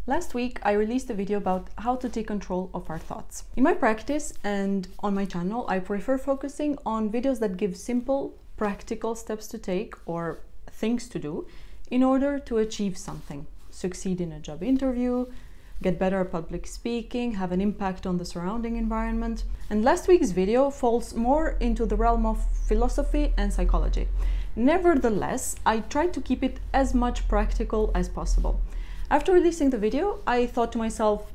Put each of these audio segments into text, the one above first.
Last week, I released a video about how to take control of our thoughts. In my practice and on my channel, I prefer focusing on videos that give simple, practical steps to take or things to do in order to achieve something, succeed in a job interview, get better at public speaking, have an impact on the surrounding environment. And last week's video falls more into the realm of philosophy and psychology. Nevertheless, I tried to keep it as much practical as possible. After releasing the video, I thought to myself,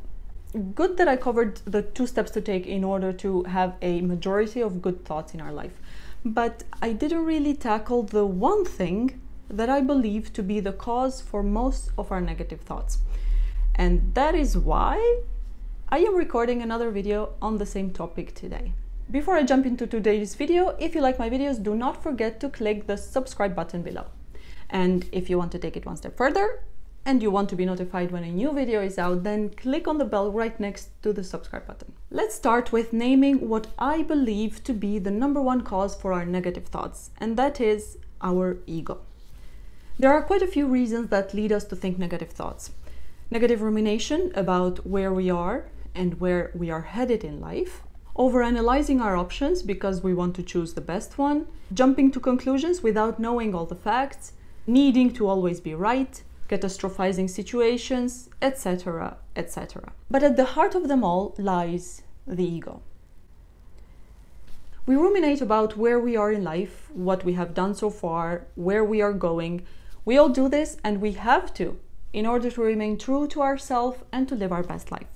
good that I covered the 2 steps to take in order to have a majority of good thoughts in our life. But I didn't really tackle the one thing that I believe to be the cause for most of our negative thoughts. And that is why I am recording another video on the same topic today. Before I jump into today's video, if you like my videos, do not forget to click the subscribe button below. And if you want to take it one step further, and you want to be notified when a new video is out, then click on the bell right next to the subscribe button. Let's start with naming what I believe to be the #1 cause for our negative thoughts, and that is our ego. There are quite a few reasons that lead us to think negative thoughts. Negative rumination about where we are and where we are headed in life, overanalyzing our options because we want to choose the best one, jumping to conclusions without knowing all the facts, needing to always be right, catastrophizing situations, etc., etc. But at the heart of them all lies the ego. We ruminate about where we are in life, what we have done so far, where we are going. We all do this, and we have to, in order to remain true to ourselves and to live our best life.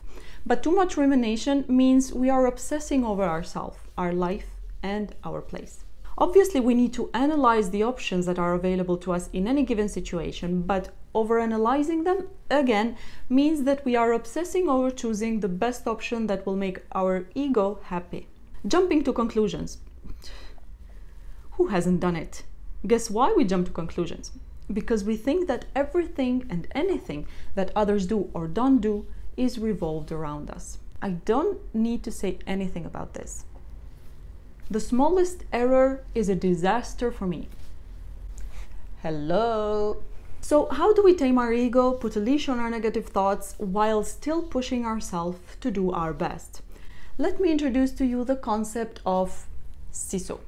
But too much rumination means we are obsessing over ourselves, our life, and our place. Obviously, we need to analyze the options that are available to us in any given situation, but overanalyzing them, again, means that we are obsessing over choosing the best option that will make our ego happy. Jumping to conclusions. Who hasn't done it? Guess why we jump to conclusions? Because we think that everything and anything that others do or don't do is revolved around us. I don't need to say anything about this. The smallest error is a disaster for me. Hello. So how do we tame our ego, put a leash on our negative thoughts while still pushing ourselves to do our best? Let me introduce to you the concept of Sisu.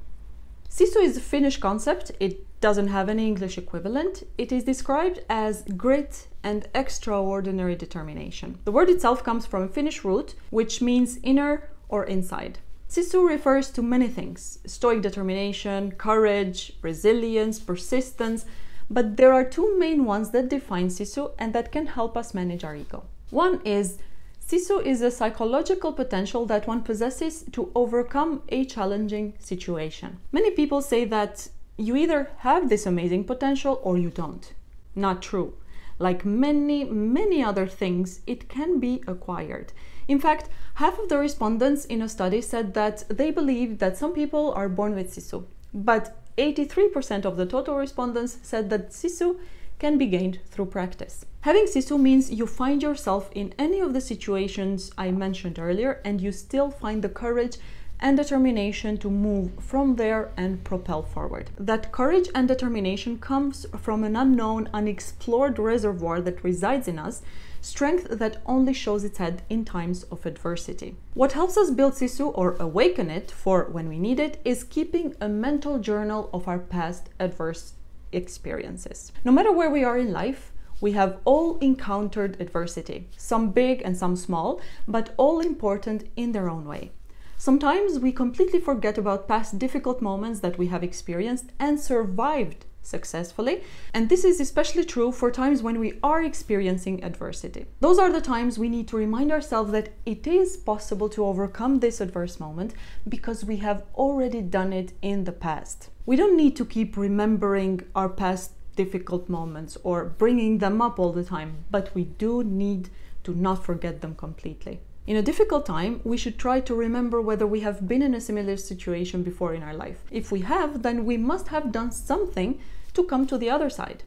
Sisu is a Finnish concept. It doesn't have any English equivalent. It is described as grit and extraordinary determination. The word itself comes from a Finnish root, which means inner or inside. Sisu refers to many things: stoic determination, courage, resilience, persistence, but there are 2 main ones that define Sisu and that can help us manage our ego. One is Sisu is a psychological potential that one possesses to overcome a challenging situation. Many people say that you either have this amazing potential or you don't. Not true. Like many other things, it can be acquired. In fact, half of the respondents in a study said that they believe that some people are born with Sisu, but 83% of the total respondents said that Sisu can be gained through practice. Having Sisu means you find yourself in any of the situations I mentioned earlier, and you still find the courage and determination to move from there and propel forward. That courage and determination comes from an unknown, unexplored reservoir that resides in us, strength that only shows its head in times of adversity. What helps us build Sisu or awaken it for when we need it is keeping a mental journal of our past adverse experiences. No matter where we are in life, we have all encountered adversity, some big and some small, but all important in their own way. Sometimes we completely forget about past difficult moments that we have experienced and survived successfully, and this is especially true for times when we are experiencing adversity. Those are the times we need to remind ourselves that it is possible to overcome this adverse moment because we have already done it in the past. We don't need to keep remembering our past difficult moments or bringing them up all the time, but we do need to not forget them completely. In a difficult time, we should try to remember whether we have been in a similar situation before in our life. If we have, then we must have done something to come to the other side.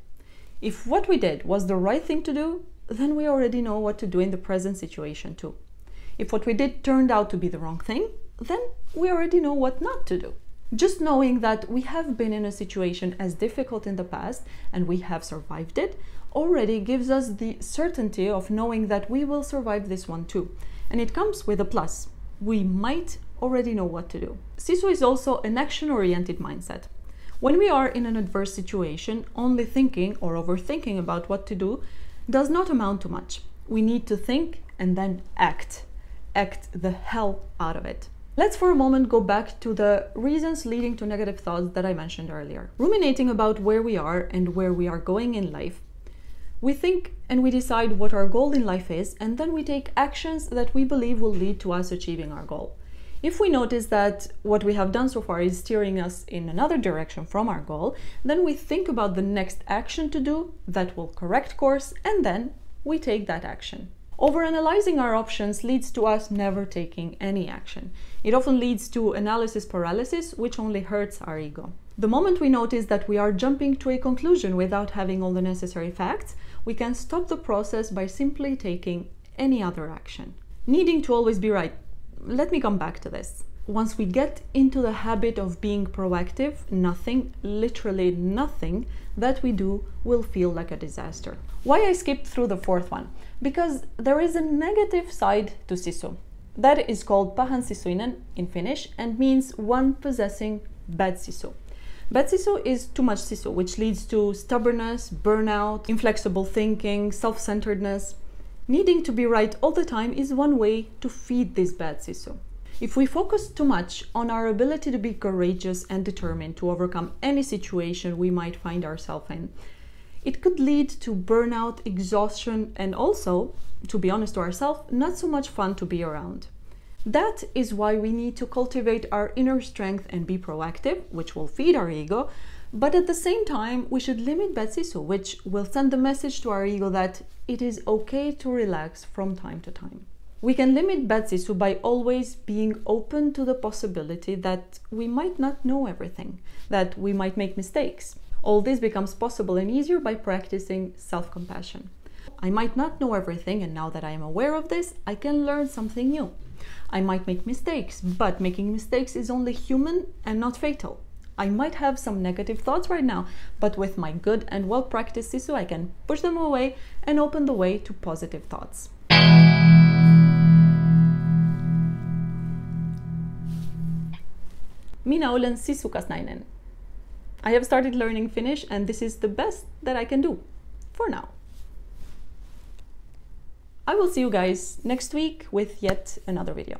If what we did was the right thing to do, then we already know what to do in the present situation too. If what we did turned out to be the wrong thing, then we already know what not to do. Just knowing that we have been in a situation as difficult in the past and we have survived it already gives us the certainty of knowing that we will survive this one too. And it comes with a plus. We might already know what to do. Sisu is also an action-oriented mindset. When we are in an adverse situation, only thinking or overthinking about what to do does not amount to much. We need to think and then act. Act the hell out of it. Let's for a moment go back to the reasons leading to negative thoughts that I mentioned earlier. Ruminating about where we are and where we are going in life. We think and we decide what our goal in life is, and then we take actions that we believe will lead to us achieving our goal. If we notice that what we have done so far is steering us in another direction from our goal, then we think about the next action to do that will correct course, and then we take that action. Overanalyzing our options leads to us never taking any action. It often leads to analysis paralysis, which only hurts our ego. The moment we notice that we are jumping to a conclusion without having all the necessary facts, we can stop the process by simply taking any other action. Needing to always be right. Let me come back to this. Once we get into the habit of being proactive, nothing, literally nothing, that we do will feel like a disaster. Why I skipped through the fourth one? Because there is a negative side to Sisu. That is called pahan sisuinen in Finnish and means one possessing bad Sisu. Bad Sisu is too much Sisu, which leads to stubbornness, burnout, inflexible thinking, self-centeredness. Needing to be right all the time is one way to feed this bad Sisu. If we focus too much on our ability to be courageous and determined to overcome any situation we might find ourselves in, it could lead to burnout, exhaustion, and also, to be honest to ourselves, not so much fun to be around. That is why we need to cultivate our inner strength and be proactive, which will feed our ego, but at the same time, we should limit bad Sisu, which will send the message to our ego that it is okay to relax from time to time. We can limit bad Sisu by always being open to the possibility that we might not know everything, that we might make mistakes. All this becomes possible and easier by practicing self-compassion. I might not know everything, and now that I am aware of this, I can learn something new. I might make mistakes, but making mistakes is only human and not fatal. I might have some negative thoughts right now, but with my good and well-practiced Sisu, I can push them away and open the way to positive thoughts. Minä olen sisukasnainen. I have started learning Finnish, and this is the best that I can do for now. I will see you guys next week with yet another video.